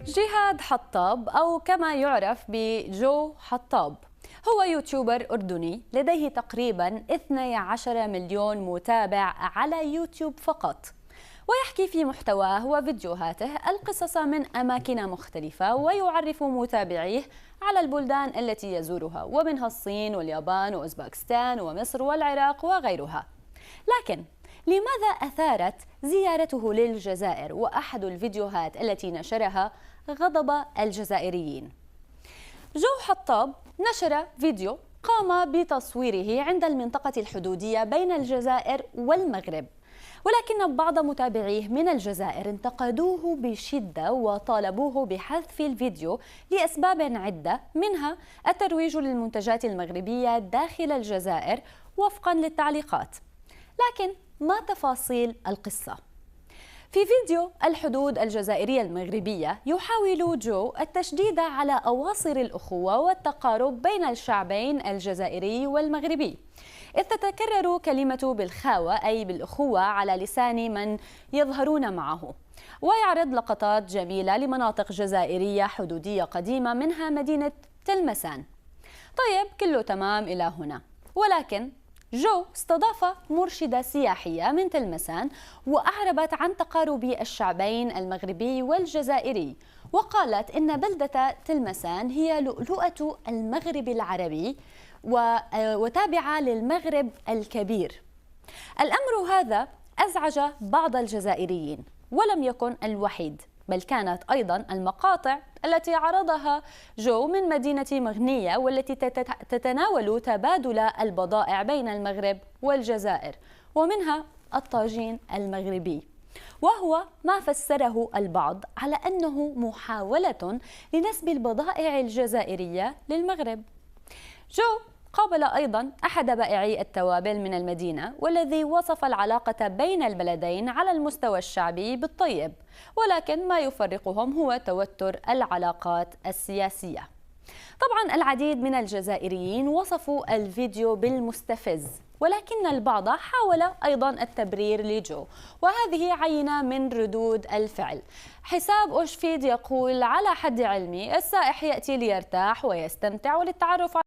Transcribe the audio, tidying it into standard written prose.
جهاد حطاب أو كما يعرف بجو حطاب هو يوتيوبر أردني لديه تقريبا 12 مليون متابع على يوتيوب فقط، ويحكي في محتواه وفيديوهاته القصص من أماكن مختلفة، ويعرف متابعيه على البلدان التي يزورها، ومنها الصين واليابان وأوزبكستان ومصر والعراق وغيرها. لكن لماذا أثارت زيارته للجزائر وأحد الفيديوهات التي نشرها غضب الجزائريين؟ جو حطاب نشر فيديو قام بتصويره عند المنطقة الحدودية بين الجزائر والمغرب، ولكن بعض متابعيه من الجزائر انتقدوه بشدة وطالبوه بحذف الفيديو لأسباب عدة، منها الترويج للمنتجات المغربية داخل الجزائر وفقا للتعليقات. لكن ما تفاصيل القصة؟ في فيديو الحدود الجزائرية المغربية يحاول جو التشديد على أواصر الأخوة والتقارب بين الشعبين الجزائري والمغربي، إذ تتكرر كلمة بالخاوة أي بالأخوة على لسان من يظهرون معه، ويعرض لقطات جميلة لمناطق جزائرية حدودية قديمة منها مدينة تلمسان. طيب، كله تمام إلى هنا، ولكن جو استضاف مرشدة سياحية من تلمسان وأعربت عن تقارب الشعبين المغربي والجزائري، وقالت إن بلدة تلمسان هي لؤلؤة المغرب العربي وتابعة للمغرب الكبير. الأمر هذا أزعج بعض الجزائريين، ولم يكن الوحيد، بل كانت أيضا المقاطع التي عرضها جو من مدينة مغنية والتي تتناول تبادل البضائع بين المغرب والجزائر، ومنها الطاجين المغربي، وهو ما فسره البعض على أنه محاولة لنسب البضائع الجزائرية للمغرب. جو قابل أيضا أحد بائعي التوابل من المدينة، والذي وصف العلاقة بين البلدين على المستوى الشعبي بالطيب، ولكن ما يفرقهم هو توتر العلاقات السياسية. طبعا العديد من الجزائريين وصفوا الفيديو بالمستفز، ولكن البعض حاول أيضا التبرير لجو، وهذه عينة من ردود الفعل. حساب أوشفيد يقول: على حد علمي السائح يأتي ليرتاح ويستمتع وللتعرف